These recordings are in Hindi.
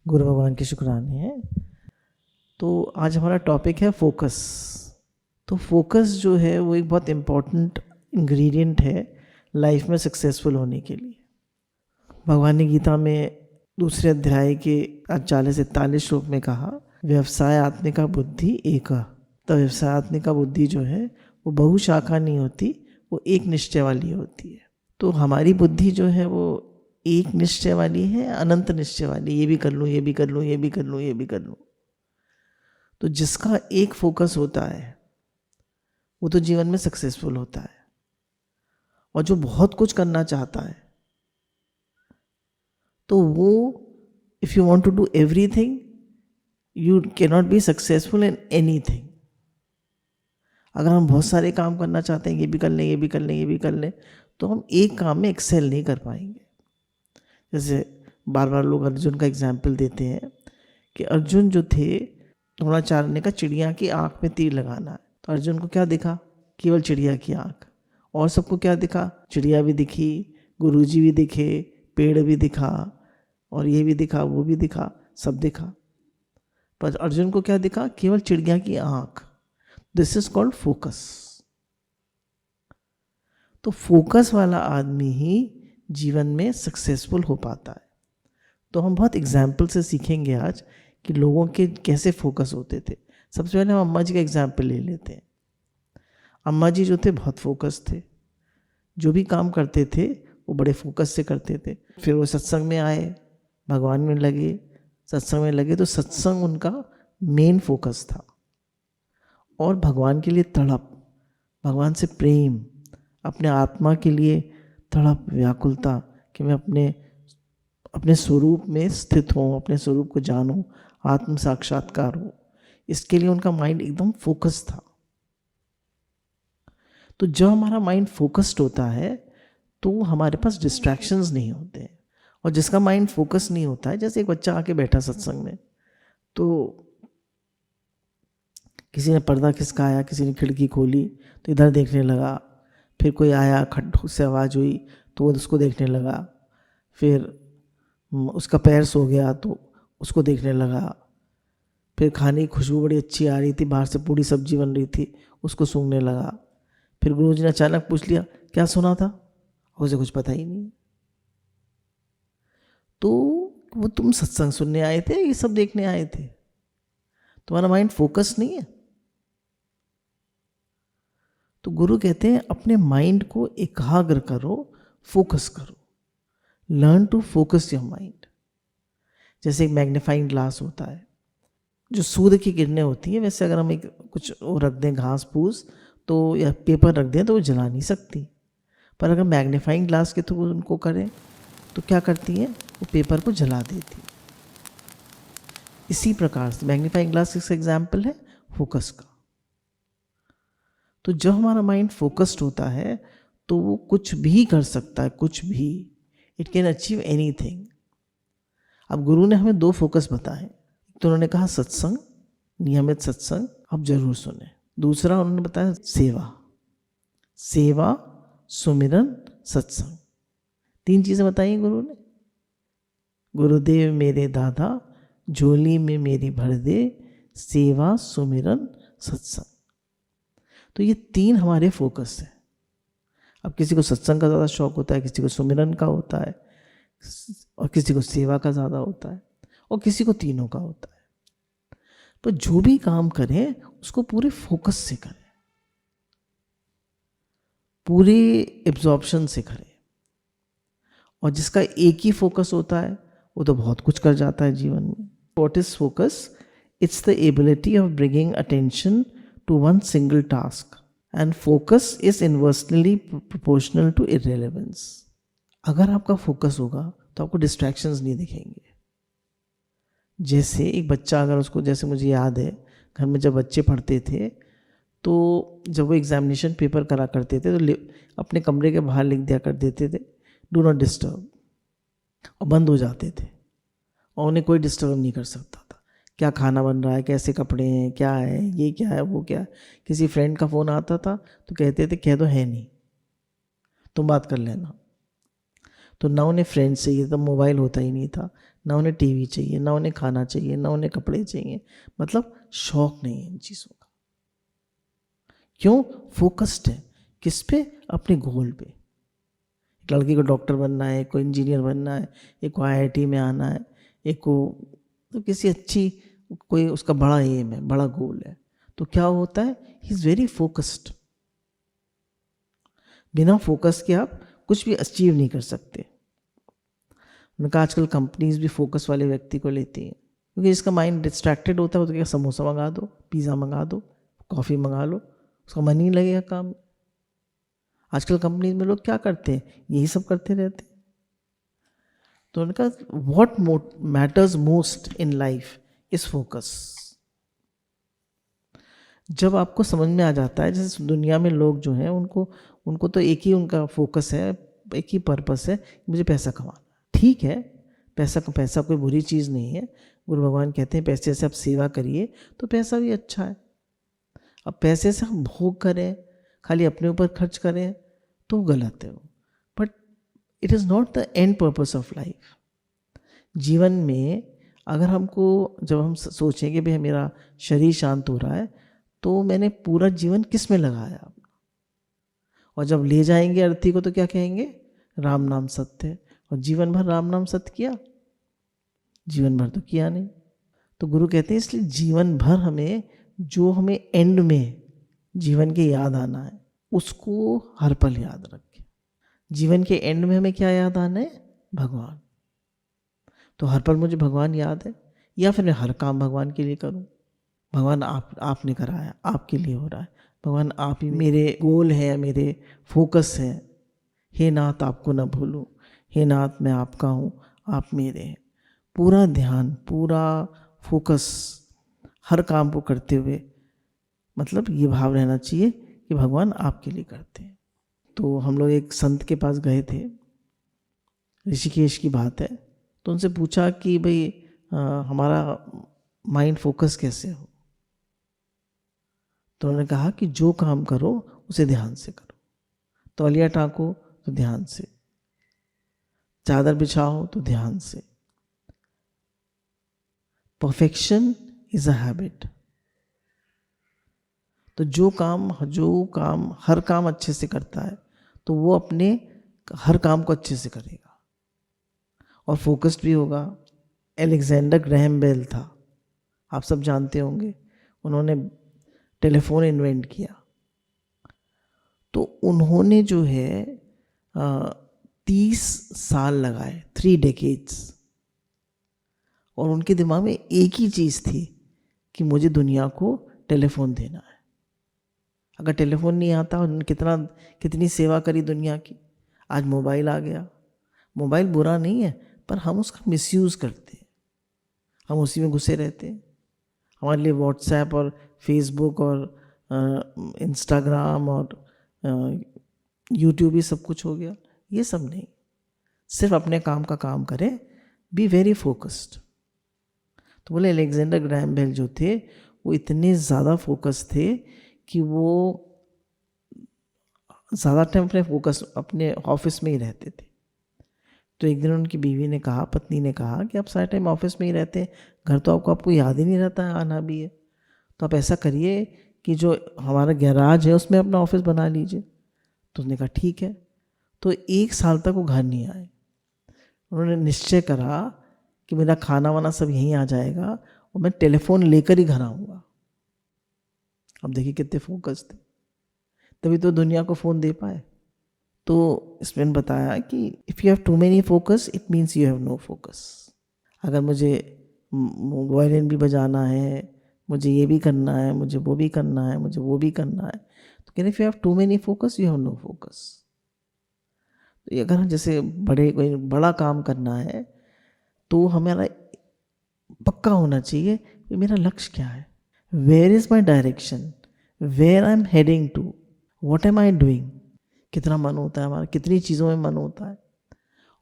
गुरु भगवान के शुक्राने हैं। तो आज हमारा टॉपिक है फोकस। तो फोकस जो है वो एक बहुत इम्पॉर्टेंट इंग्रेडिएंट है लाइफ में सक्सेसफुल होने के लिए। भगवान ने गीता में दूसरे अध्याय के 40 से 41 श्लोक में कहा, व्यवसाय आत्मिका बुद्धि एक। तो व्यवसाय आत्मिका बुद्धि जो है वो बहुशाखा नहीं होती, वो एक निश्चय वाली होती है। तो हमारी बुद्धि जो है वो एक निश्चय वाली है, अनंत निश्चय वाली, ये भी कर लूँ, ये भी कर लूँ, ये भी कर लूँ, ये भी कर लूँ। तो जिसका एक फोकस होता है वो तो जीवन में सक्सेसफुल होता है। और जो बहुत कुछ करना चाहता है तो वो if you want to do everything you can not be successful in anything. अगर हम बहुत सारे काम करना चाहते हैं, ये भी कर लें, ये भी कर लें, ये भी कर लें, तो हम एक काम में एक्सेल नहीं कर पाएंगे। जैसे बार बार लोग अर्जुन का एग्जाम्पल देते हैं कि अर्जुन जो थे, द्रोणाचार्य ने कहा चिड़िया की आँख में तीर लगाना है। तो अर्जुन को क्या दिखा? केवल चिड़िया की आँख। और सबको क्या दिखा? चिड़िया भी दिखी, गुरुजी भी दिखे, पेड़ भी दिखा, और ये भी दिखा, वो भी दिखा, सब दिखा। पर अर्जुन को क्या दिखा? केवल चिड़िया की आँख। This is called focus. तो फोकस वाला आदमी ही जीवन में सक्सेसफुल हो पाता है। तो हम बहुत एग्जाम्पल से सीखेंगे आज कि लोगों के कैसे फोकस होते थे। सबसे पहले हम अम्मा जी का एग्जाम्पल ले लेते हैं। अम्मा जी जो थे बहुत फोकस थे, जो भी काम करते थे वो बड़े फोकस से करते थे। फिर वो सत्संग में आए, भगवान में लगे, सत्संग में लगे, तो सत्संग उनका मेन फोकस था। और भगवान के लिए तड़प, भगवान से प्रेम, अपने आत्मा के लिए तड़प, व्याकुलता कि मैं अपने स्वरूप में स्थित हूँ, अपने स्वरूप को जानूँ, आत्म साक्षात्कार हो, इसके लिए उनका माइंड एकदम फोकस था। तो जब हमारा माइंड फोकस्ड होता है तो हमारे पास डिस्ट्रैक्शंस नहीं होते हैं। और जिसका माइंड फोकस नहीं होता है, जैसे एक बच्चा आके बैठा सत्संग में, तो किसी ने पर्दा खिसकाया, किसी ने खिड़की खोली तो इधर देखने लगा, फिर कोई आया, खट से आवाज़ हुई तो वो उसको देखने लगा, फिर उसका पैर सो गया तो उसको देखने लगा, फिर खाने की खुशबू बड़ी अच्छी आ रही थी, बाहर से पूरी सब्जी बन रही थी, उसको सूंघने लगा। फिर गुरुजी ने अचानक पूछ लिया, क्या सुना था? उसे कुछ पता ही नहीं। तो वो तुम सत्संग सुनने आए थे, ये सब देखने आए थे? तुम्हारा माइंड फोकस नहीं है। तो गुरु कहते हैं अपने माइंड को एकाग्र करो, फोकस करो, learn to focus your mind. जैसे एक मैग्नीफाइंग ग्लास होता है, जो सूर्य की किरणें होती हैं, वैसे अगर हम एक कुछ रख दें, घास फूस तो या पेपर रख दें तो वो जला नहीं सकती, पर अगर मैग्नीफाइंग ग्लास के थ्रू उनको करें तो क्या करती हैं? वो पेपर को जला देती। इसी प्रकार से मैग्नीफाइंग ग्लास किसका एग्जाम्पल है? फोकस का। तो जब हमारा माइंड फोकस्ड होता है तो वो कुछ भी कर सकता है, कुछ भी, इट कैन अचीव एनीथिंग। अब गुरु ने हमें 2 फोकस बताए। तो उन्होंने कहा सत्संग, नियमित सत्संग आप जरूर सुने। दूसरा उन्होंने बताया सेवा, सेवा, सुमिरन, सत्संग। 3 चीजें बताई गुरु ने। गुरुदेव मेरे दादा, झोली में मेरी भर दे, सेवा, सुमिरन, सत्संग। तो ये 3 हमारे फोकस है। अब किसी को सत्संग का ज़्यादा शौक होता है, किसी को सुमिरन का होता है, और किसी को सेवा का ज़्यादा होता है, और किसी को तीनों का होता है। पर जो भी काम करें उसको पूरे फोकस से करें, पूरे एब्जॉर्प्शन से करें। और जिसका एक ही फोकस होता है वो तो बहुत कुछ कर जाता है जीवन में। What is focus? It's the ability of bringing attention to one single task, and focus is inversely proportional to irrelevance. अगर आपका फोकस होगा तो आपको डिस्ट्रैक्शंस नहीं दिखेंगे। जैसे एक बच्चा, अगर उसको, जैसे मुझे याद है घर में जब बच्चे पढ़ते थे तो जब वो एग्जामिनेशन पेपर करा करते थे तो अपने कमरे के बाहर लिख दिया कर देते थे, डू नॉट डिस्टर्ब, और बंद हो जाते थे, और उन्हें कोई डिस्टर्ब नहीं कर सकता था। क्या खाना बन रहा है, कैसे कपड़े हैं, क्या है, ये क्या है, वो क्या है। किसी फ्रेंड का फ़ोन आता था तो कहते थे कह दो है नहीं, तुम बात कर लेना। तो ना उन्हें फ्रेंड्स चाहिए, तब मोबाइल होता ही नहीं था, ना उन्हें टीवी चाहिए, ना उन्हें खाना चाहिए, ना उन्हें कपड़े चाहिए, मतलब शौक नहीं है इन चीज़ों का। क्यों? फोकस्ड है किस पे? अपने गोल पे। एक लड़की को डॉक्टर बनना है, एक को इंजीनियर बनना है, एक को IIT में आना है, एक को तो किसी अच्छी कोई उसका बड़ा एम है, बड़ा गोल है, तो क्या होता है? He is very focused. बिना फोकस के आप कुछ भी अचीव नहीं कर सकते। उनका आजकल कंपनीज भी फोकस वाले व्यक्ति को लेती हैं, क्योंकि जिसका माइंड डिस्ट्रैक्टेड होता है वो तो क्या, समोसा मंगा दो, पिज़्ज़ा मंगा दो, कॉफ़ी मंगा लो, उसका मन ही लगेगा काम में। आजकल कंपनीज में लोग क्या करते हैं? यही सब करते रहते हैं। तो उनका what matters most in life is focus. जब आपको समझ में आ जाता है, जैसे दुनिया में लोग जो हैं उनको तो एक ही उनका फोकस है, एक ही पर्पस है, मुझे पैसा कमाना। ठीक है, पैसा कोई बुरी चीज़ नहीं है। गुरु भगवान कहते हैं पैसे से आप सेवा करिए तो पैसा भी अच्छा है। अब पैसे से हम भोग करें, खाली अपने ऊपर खर्च करें तो गलत है वो। But it is not the end purpose of life. जीवन में अगर जब हम सोचें कि भाई मेरा शरीर शांत हो रहा है तो मैंने पूरा जीवन किस में लगाया, और जब ले जाएंगे अर्थी को तो क्या कहेंगे? राम नाम सत्य है। और जीवन भर राम नाम सत्य किया? जीवन भर तो किया नहीं। तो गुरु कहते हैं इसलिए जीवन भर हमें एंड में जीवन के याद आना है, उसको हर पल याद रखें। जीवन के एंड में हमें क्या याद आना है? भगवान। तो हर पल मुझे भगवान याद है, या फिर मैं हर काम भगवान के लिए करूं? भगवान आपने कराया, आपके लिए हो रहा है, भगवान आप ही मेरे गोल है, मेरे फोकस है। हे नाथ आपको न भूलूं, हे नाथ मैं आपका हूँ, आप मेरे हैं। पूरा ध्यान, पूरा फोकस हर काम को करते हुए, मतलब ये भाव रहना चाहिए कि भगवान आपके लिए करते हैं। तो हम लोग एक संत के पास गए थे, ऋषिकेश की बात है, तो उनसे पूछा कि भाई हमारा माइंड फोकस कैसे हो? तो उन्होंने कहा कि जो काम करो उसे ध्यान से करो, तौलिया टाँको तो ध्यान से, चादर बिछाओ तो ध्यान से। Perfection is a habit. तो जो काम हर काम अच्छे से करता है तो वो अपने हर काम को अच्छे से करेगा और फोकस्ड भी होगा। अलेक्जेंडर ग्रैहम बेल था, आप सब जानते होंगे, उन्होंने टेलीफोन इन्वेंट किया। तो उन्होंने जो है 30 साल लगाए, 3 decades, और उनके दिमाग में एक ही चीज़ थी कि मुझे दुनिया को टेलीफोन देना है। अगर टेलीफोन नहीं आता, उन्होंने कितनी सेवा करी दुनिया की। आज मोबाइल आ गया। मोबाइल बुरा नहीं है, पर हम उसका मिसयूज़ करते हैं, हम उसी में घुसे रहते हैं। हमारे लिए व्हाट्सएप और फेसबुक और इंस्टाग्राम और यूट्यूब ही सब कुछ हो गया। ये सब नहीं, सिर्फ अपने काम का काम करें, बी वेरी फोकस्ड। तो बोले अलेक्जेंडर ग्रैहम बेल जो थे वो इतने ज़्यादा फोकस थे कि वो ज़्यादा टाइम अपने ऑफिस में ही रहते थे। तो एक दिन उनकी बीवी ने कहा, पत्नी ने कहा कि आप सारा टाइम ऑफिस में ही रहते हैं, घर तो आपको याद ही नहीं रहता है आना भी है, तो आप ऐसा करिए कि जो हमारा गैराज है उसमें अपना ऑफिस बना लीजिए। तो उसने कहा ठीक है। तो 1 साल तक वो घर नहीं आए। उन्होंने निश्चय करा कि मेरा खाना वाना सब यहीं आ जाएगा और मैं टेलीफोन लेकर ही घर आऊँगा। अब देखिए कितने फोकस थे, तभी तो दुनिया को फ़ोन दे पाए। तो इसमें बताया कि if you have too many focus it means you have no focus. अगर मुझे वायलिन भी बजाना है, मुझे ये भी करना है, मुझे वो भी करना है, मुझे वो भी करना है, तो कहते if you have too many focus you have no focus. तो अगर जैसे कोई बड़ा काम करना है तो हमारा पक्का होना चाहिए कि मेरा लक्ष्य क्या है, where is my direction, where I am heading to, what am I doing. कितना मन होता है हमारा, कितनी चीज़ों में मन होता है।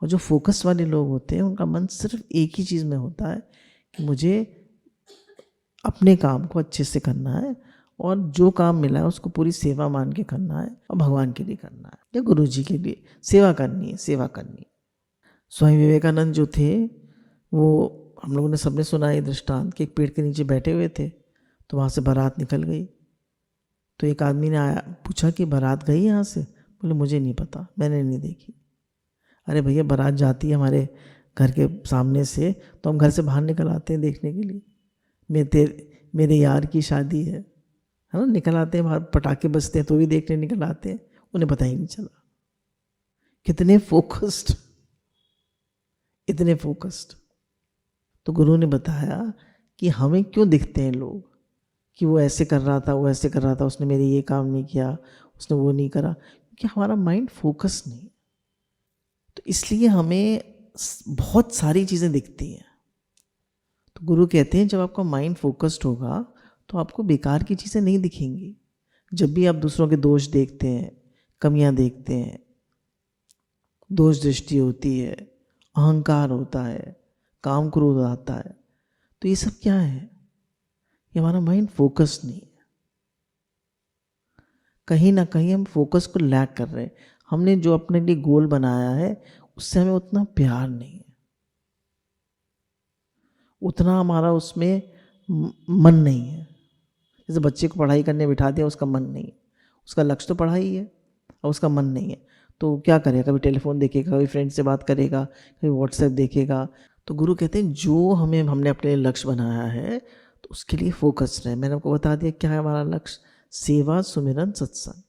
और जो फोकस वाले लोग होते हैं उनका मन सिर्फ एक ही चीज़ में होता है कि मुझे अपने काम को अच्छे से करना है और जो काम मिला है उसको पूरी सेवा मान के करना है और भगवान के लिए करना है या गुरु जी के लिए सेवा करनी है। स्वामी विवेकानंद जो थे वो, हम लोगों ने सबने सुना है दृष्टांत कि एक पेड़ के नीचे बैठे हुए थे, तो वहाँ से बारात निकल गई। तो एक आदमी ने आया, पूछा कि बारात गई यहाँ से? बोले मुझे नहीं पता, मैंने नहीं देखी। अरे भैया, बारात जाती है हमारे घर के सामने से, तो हम घर से बाहर निकल आते हैं देखने के लिए। मेरे यार की शादी है ना, निकल आते हैं बाहर, पटाखे बजते हैं तो भी देखने निकल आते हैं, उन्हें पता ही नहीं चला। कितने फोकस्ड, इतने फोकस्ड। तो गुरु ने बताया कि हमें क्यों दिखते हैं लोग कि वो ऐसे कर रहा था, वो ऐसे कर रहा था, उसने मेरे ये काम नहीं किया, उसने वो नहीं करा, क्योंकि हमारा माइंड फोकस नहीं। तो इसलिए हमें बहुत सारी चीज़ें दिखती हैं। तो गुरु कहते हैं जब आपका माइंड फोकस्ड होगा तो आपको बेकार की चीज़ें नहीं दिखेंगी। जब भी आप दूसरों के दोष देखते हैं, कमियां देखते हैं, दोष दृष्टि होती है, अहंकार होता है, काम क्रोध आता है, तो ये सब क्या है? ये हमारा माइंड फोकस नहीं है। कहीं ना कहीं हम फोकस को लैक कर रहे हैं। हमने जो अपने लिए गोल बनाया है उससे हमें उतना प्यार नहीं है, उतना हमारा उसमें मन नहीं है। जैसे बच्चे को पढ़ाई करने बिठा दिया, उसका मन नहीं है, उसका लक्ष्य तो पढ़ाई है और उसका मन नहीं है, तो क्या करेगा? कभी टेलीफोन देखेगा, कभी फ्रेंड से बात करेगा, कभी व्हाट्सएप देखेगा। तो गुरु कहते हैं जो हमने अपने लक्ष्य बनाया है तो उसके लिए फोकस रहे। मैंने आपको बता दिया क्या है हमारा लक्ष्य, सेवा, सुमिरन, सत्संग।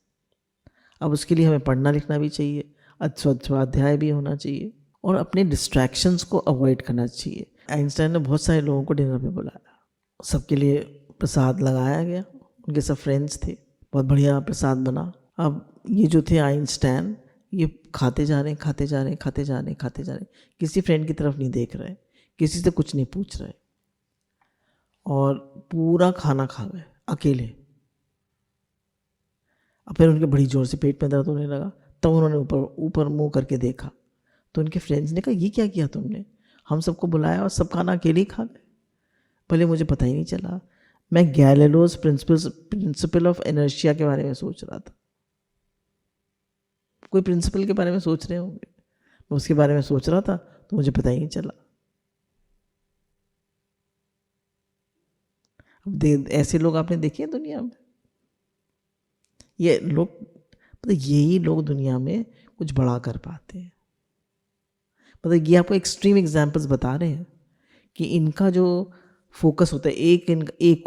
अब उसके लिए हमें पढ़ना लिखना भी चाहिए, स्वाध्याय भी होना चाहिए और अपने डिस्ट्रैक्शंस को अवॉइड करना चाहिए। आइंस्टाइन ने बहुत सारे लोगों को डिनर पे बुलाया, सबके लिए प्रसाद लगाया गया, उनके सब फ्रेंड्स थे, बहुत बढ़िया प्रसाद बना। अब ये जो थे आइंस्टाइन, ये खाते जा रहे हैं, खाते जा रहे हैं, खाते जा रहे हैं, खाते जा रहे हैं, किसी फ्रेंड की तरफ नहीं देख रहे, किसी से कुछ नहीं पूछ रहे, और पूरा खाना खा गए अकेले। अब फिर उनके बड़ी ज़ोर से पेट में दर्द होने लगा, तब उन्होंने ऊपर मुंह करके देखा, तो उनके फ्रेंड्स ने कहा ये क्या किया तुमने, हम सबको बुलाया और सब खाना अकेले ही खा गए। भले मुझे पता ही नहीं चला, मैं गैलीलियोस प्रिंसिपल ऑफ इनर्शिया के बारे में सोच रहा था। कोई प्रिंसिपल के बारे में सोच रहे होंगे, मैं उसके बारे में सोच रहा था तो मुझे पता ही नहीं चला। अब ऐसे लोग आपने देखे हैं दुनिया में? ये लोग, मतलब यही लोग दुनिया में कुछ बड़ा कर पाते हैं। मतलब ये आपको एक्सट्रीम एग्जांपल्स बता रहे हैं कि इनका जो फोकस होता है, एक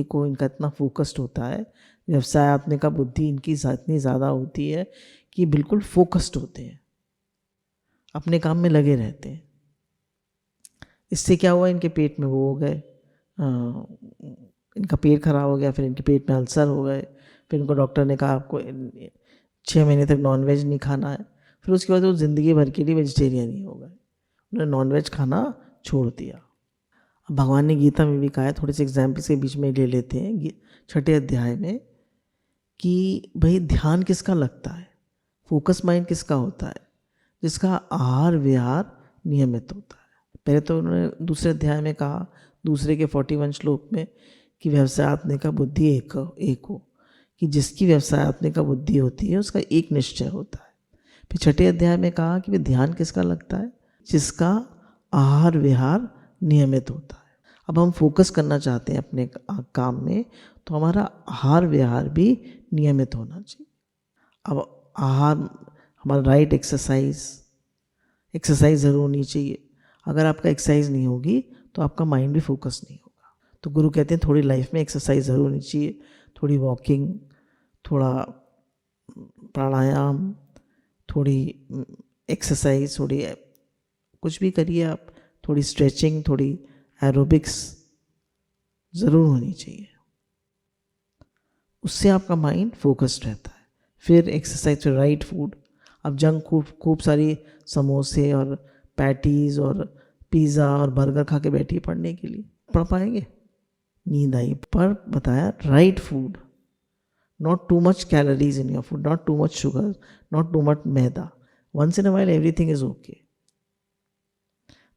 को इनका इतना फोकस्ड होता है, व्यवसायत्मिका बुद्धि इनकी इतनी ज़्यादा होती है कि बिल्कुल फोकस्ड होते हैं, अपने काम में लगे रहते हैं। इससे क्या हुआ, इनके पेट में वो हो गए, इनका पेट खराब हो गया, फिर इनके पेट में अल्सर हो गए, फिर इनको डॉक्टर ने कहा आपको 6 महीने तक नॉनवेज नहीं खाना है। फिर उसके बाद वो ज़िंदगी भर के लिए वेजिटेरियन ही हो गए, उन्होंने नॉनवेज खाना छोड़ दिया। अब भगवान ने गीता में भी कहा है, थोड़े से एग्जाम्पल्स के बीच में ले लेते हैं, 6ठे अध्याय में, कि भाई ध्यान किसका लगता है, फोकस माइंड किसका होता है, जिसका आहार विहार नियमित होता है। पहले तो उन्होंने दूसरे अध्याय में कहा, दूसरे के 41 श्लोक में, कि व्यवसायत्मिका बुद्धि एक हो, कि जिसकी व्यवसायत्मिका बुद्धि होती है उसका एक निश्चय होता है। फिर 6ठे अध्याय में कहा कि ध्यान किसका लगता है, जिसका आहार विहार नियमित होता है। अब हम फोकस करना चाहते हैं अपने काम में, तो हमारा आहार विहार भी नियमित होना चाहिए। अब आहार, हमारा राइट एक्सरसाइज ज़रूर होनी चाहिए। अगर आपका एक्सरसाइज नहीं होगी तो आपका माइंड भी फोकस नहीं होगा। तो गुरु कहते हैं थोड़ी लाइफ में एक्सरसाइज ज़रूर होनी चाहिए, थोड़ी वॉकिंग, थोड़ा प्राणायाम, थोड़ी एक्सरसाइज, थोड़ी कुछ भी करिए आप, थोड़ी स्ट्रेचिंग, थोड़ी एरोबिक्स ज़रूर होनी चाहिए, उससे आपका माइंड फोकस्ड रहता है। फिर एक्सरसाइज, फिर राइट फूड। अब जंक खूब सारी समोसे और पैटीज़ और पिज़्ज़ा और बर्गर खा के बैठिए पढ़ने के लिए, पढ़ पाएंगे? नींद आई। पर बताया right food, not too much calories in your food, not too much sugar, not too much maida, once in a while everything is okay.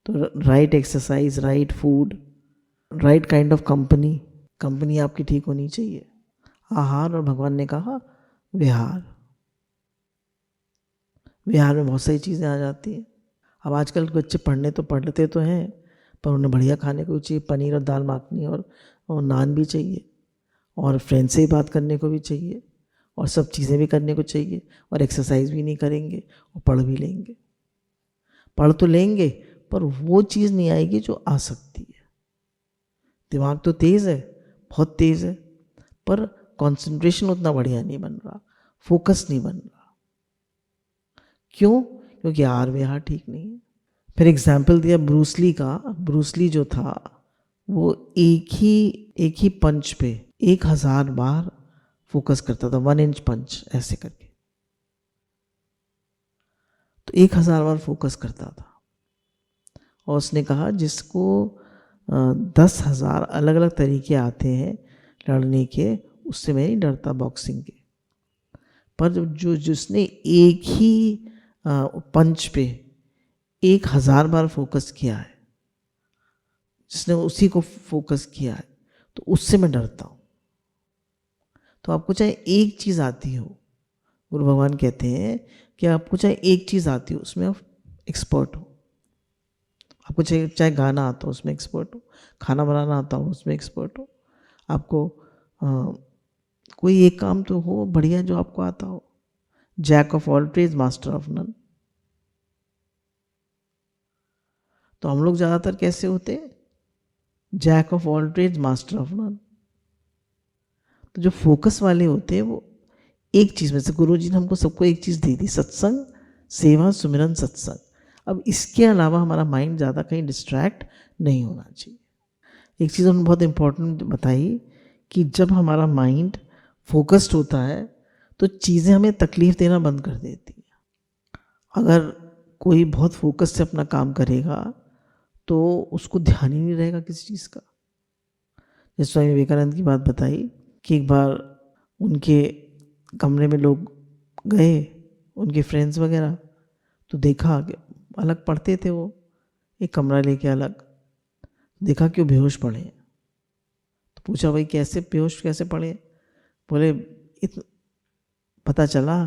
तो right exercise, right food, right kind of company आपकी ठीक होनी चाहिए। आहार, और भगवान ने कहा विहार में बहुत सारी चीज़ें आ जाती हैं। अब आजकल के बच्चे पढ़ते तो हैं, पर उन्हें बढ़िया खाने को भी चाहिए, पनीर और दाल माखनी और नान भी चाहिए, और फ्रेंड से ही बात करने को भी चाहिए, और सब चीज़ें भी करने को चाहिए, और एक्सरसाइज भी नहीं करेंगे और पढ़ भी लेंगे। पढ़ तो लेंगे पर वो चीज़ नहीं आएगी जो आ सकती है। दिमाग तो तेज़ है, बहुत तेज़ है, पर कंसंट्रेशन उतना बढ़िया नहीं बन रहा, फोकस नहीं बन रहा। क्यों? क्योंकि आर व्यवहार ठीक नहीं है। फिर एग्जाम्पल दिया ब्रूसली का। ब्रूसली जो था वो एक ही पंच पे 1000 बार फोकस करता था, 1 इंच पंच ऐसे करके, तो 1000 बार फोकस करता था। और उसने कहा जिसको 10,000 अलग अलग तरीके आते हैं लड़ने के, उससे मैं नहीं डरता बॉक्सिंग के। पर जिसने एक ही पंच पे 1000 बार फोकस किया है, जिसने उसी को फोकस किया है, तो उससे मैं डरता हूँ। तो आपको चाहे एक चीज़ आती हो, गुरु भगवान कहते हैं कि आपको चाहे एक चीज़ आती हो उसमें आप एक्सपर्ट हो। आपको चाहे गाना आता हो उसमें एक्सपर्ट हो, खाना बनाना आता हो उसमें एक्सपर्ट हो, आपको कोई एक काम तो हो बढ़िया जो आपको आता हो। Jack of all trades master of none. तो हम लोग ज़्यादातर कैसे होते हैं? Jack of all trades master of none. तो जो फोकस वाले होते हैं वो एक चीज़ में से, गुरु जी ने हमको सबको एक चीज़ दी थी, सत्संग, सेवा, सुमिरन, सत्संग। अब इसके अलावा हमारा माइंड ज़्यादा कहीं डिस्ट्रैक्ट नहीं होना चाहिए। एक चीज़ हमने बहुत इम्पोर्टेंट बताई कि जब हमारा माइंड फोकस्ड होता है तो चीज़ें हमें तकलीफ़ देना बंद कर देती हैं। अगर कोई बहुत फोकस से अपना काम करेगा तो उसको ध्यान ही नहीं रहेगा किसी चीज़ का। जैसे स्वामी विवेकानंद की बात बताई कि एक बार उनके कमरे में लोग गए, उनके फ्रेंड्स वगैरह, तो देखा कि अलग पढ़ते थे वो, एक कमरा लेके अलग, देखा कि वो बेहोश पड़े हैं। तो पूछा भाई कैसे बेहोश कैसे पड़े? बोले पता चला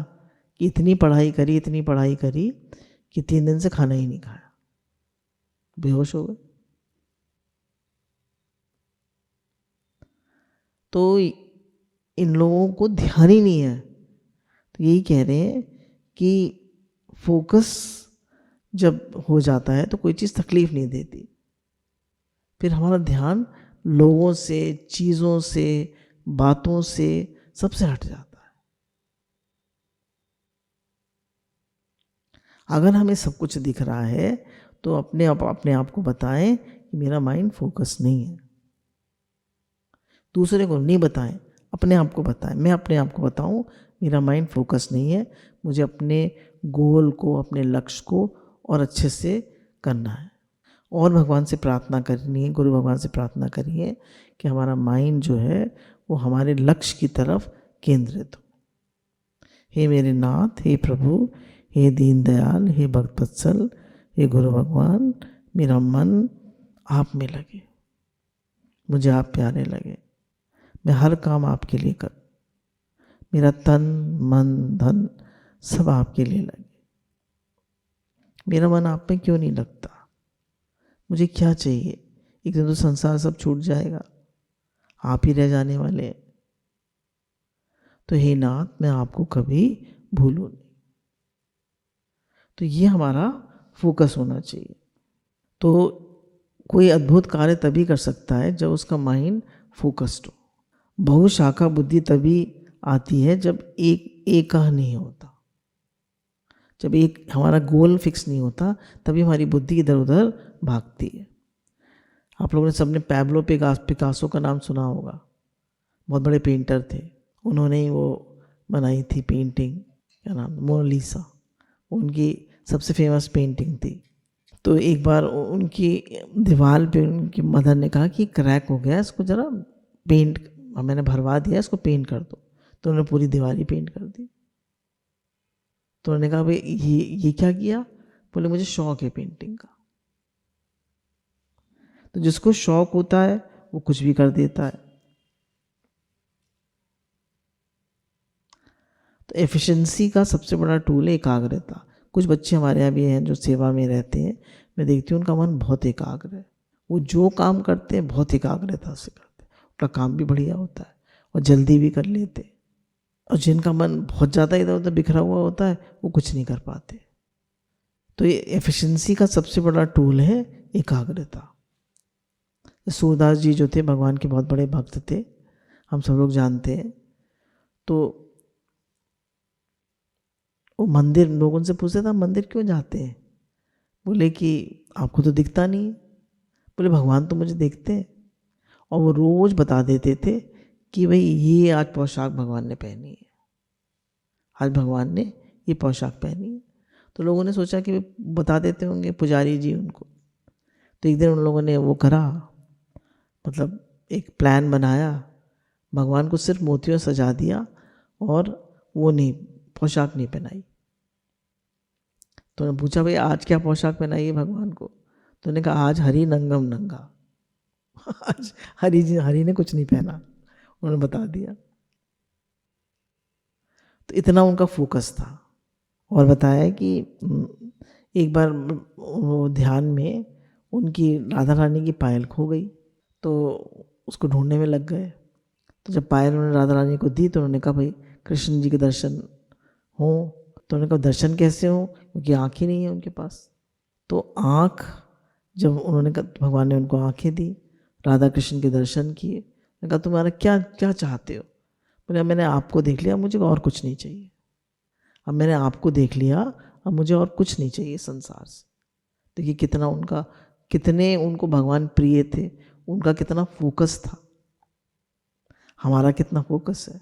कि इतनी पढ़ाई करी कि 3 दिन से खाना ही नहीं खाया, बेहोश हो गए। तो इन लोगों को ध्यान ही नहीं है। तो यही कह रहे हैं कि फोकस जब हो जाता है तो कोई चीज़ तकलीफ नहीं देती, फिर हमारा ध्यान लोगों से, चीज़ों से, बातों से, सबसे हट जाता है। अगर हमें सब कुछ दिख रहा है तो अपने आप को बताएं कि मेरा माइंड फोकस नहीं है। दूसरे को नहीं बताएं, अपने आप को बताएं। मैं अपने आप को बताऊं मेरा माइंड फोकस नहीं है, मुझे अपने गोल को, अपने लक्ष्य को और अच्छे से करना है। और भगवान से प्रार्थना करनी है, गुरु भगवान से प्रार्थना करिए कि हमारा माइंड जो है वो हमारे लक्ष्य की तरफ केंद्रित हो। हे मेरे नाथ, हे प्रभु, हे दीनदयाल, हे भक्तवत्सल, हे गुरु भगवान, मेरा मन आप में लगे, मुझे आप प्यारे लगे, मैं हर काम आपके लिए करूं, मेरा तन मन धन सब आपके लिए लगे। मेरा मन आप में क्यों नहीं लगता? मुझे क्या चाहिए? एक दिन तो संसार सब छूट जाएगा, आप ही रह जाने वाले हैं। तो हे नाथ, मैं आपको कभी भूलूं नहीं। तो ये हमारा फोकस होना चाहिए। तो कोई अद्भुत कार्य तभी कर सकता है जब उसका माइंड फोकस्ड हो। बहुशाखा बुद्धि तभी आती है जब एक नहीं होता, जब एक हमारा गोल फिक्स नहीं होता, तभी हमारी बुद्धि इधर उधर भागती है। आप लोगों ने सबने पैब्लो पिकासो का नाम सुना होगा, बहुत बड़े पेंटर थे। उन्होंने ही वो बनाई थी पेंटिंग, क्या नाम, मोनालिसा, उनकी सबसे फेमस पेंटिंग थी। तो एक बार उनकी दीवार पे उनकी मदर ने कहा कि क्रैक हो गया, इसको ज़रा पेंट, मैंने भरवा दिया, इसको पेंट कर दो। तो उन्होंने पूरी दीवार ही पेंट कर दी। तो उन्होंने कहा भाई ये क्या किया? बोले मुझे शौक है पेंटिंग का। तो जिसको शौक होता है वो कुछ भी कर देता है। तो एफिशिएंसी का सबसे बड़ा टूल है एकाग्रता। कुछ बच्चे हमारे यहाँ भी हैं जो सेवा में रहते हैं, मैं देखती हूँ उनका मन बहुत एकाग्र है, वो जो काम करते हैं बहुत एकाग्रता से करते हैं, उनका काम भी बढ़िया होता है और जल्दी भी कर लेते हैं। और जिनका मन बहुत ज़्यादा इधर उधर बिखरा हुआ होता है वो कुछ नहीं कर पाते। तो ये एफिशिएंसी का सबसे बड़ा टूल है एकाग्रता। सूरदास जी जो थे भगवान के बहुत बड़े भक्त थे, हम सब लोग जानते हैं। तो वो मंदिर, लोग उनसे पूछते थे मंदिर क्यों जाते हैं? बोले कि आपको तो दिखता नहीं। बोले भगवान तो मुझे देखते हैं। और वो रोज बता देते थे कि भाई ये आज पोशाक भगवान ने पहनी है, आज भगवान ने ये पोशाक पहनी है। तो लोगों ने सोचा कि बता देते होंगे पुजारी जी उनको। तो एक दिन उन लोगों ने वो करा, मतलब एक प्लान बनाया, भगवान को सिर्फ मोतियों सजा दिया और वो नहीं, पोशाक नहीं पहनाई। तो उन्होंने पूछा भाई आज क्या पोशाक पहनाई है भगवान को? तो उन्होंने कहा आज हरि नंगम नंगा। आज हरि ने कुछ नहीं पहना, उन्होंने बता दिया। तो इतना उनका फोकस था। और बताया कि एक बार वो ध्यान में उनकी राधा रानी की पायल खो गई, तो उसको ढूंढने में लग गए। तो जब पायल उन्होंने राधा रानी को दी तो उन्होंने कहा भाई कृष्ण जी के दर्शन हों। तो उन्होंने कहा दर्शन कैसे हों, क्योंकि आँख ही नहीं है उनके पास। तो आँख, जब उन्होंने कहा, भगवान ने उनको आँखें दी, राधा कृष्ण के दर्शन किए। मैंने कहा तुम्हारा क्या क्या चाहते हो? बोले मैंने आपको देख लिया, मुझे और कुछ नहीं चाहिए। अब मैंने आपको देख लिया, अब मुझे और कुछ नहीं चाहिए संसार से। देखिए कितना उनका, कितने उनको भगवान प्रिय थे, उनका कितना फोकस था, हमारा कितना फोकस है।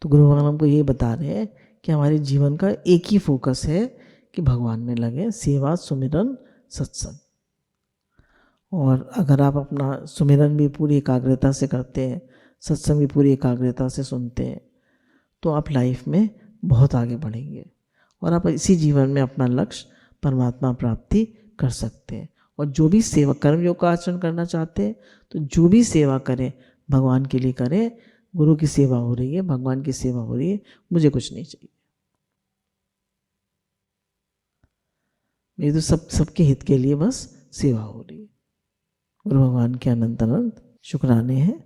तो गुरु भगवान हमको ये बता रहे हैं कि हमारे जीवन का एक ही फोकस है कि भगवान में लगे, सेवा सुमिरन सत्संग। और अगर आप अपना सुमिरन भी पूरी एकाग्रता से करते हैं, सत्संग भी पूरी एकाग्रता से सुनते हैं, तो आप लाइफ में बहुत आगे बढ़ेंगे और आप इसी जीवन में अपना लक्ष्य परमात्मा प्राप्ति कर सकते हैं। और जो भी सेवा, कर्म योग का आचरण करना चाहते हैं तो जो भी सेवा करें भगवान के लिए करें। गुरु की सेवा हो रही है, भगवान की सेवा हो रही है, मुझे कुछ नहीं चाहिए। मेरी तो सबके हित के लिए बस सेवा हो रही है। गुरु भगवान के अनंत अनंत शुक्राने हैं।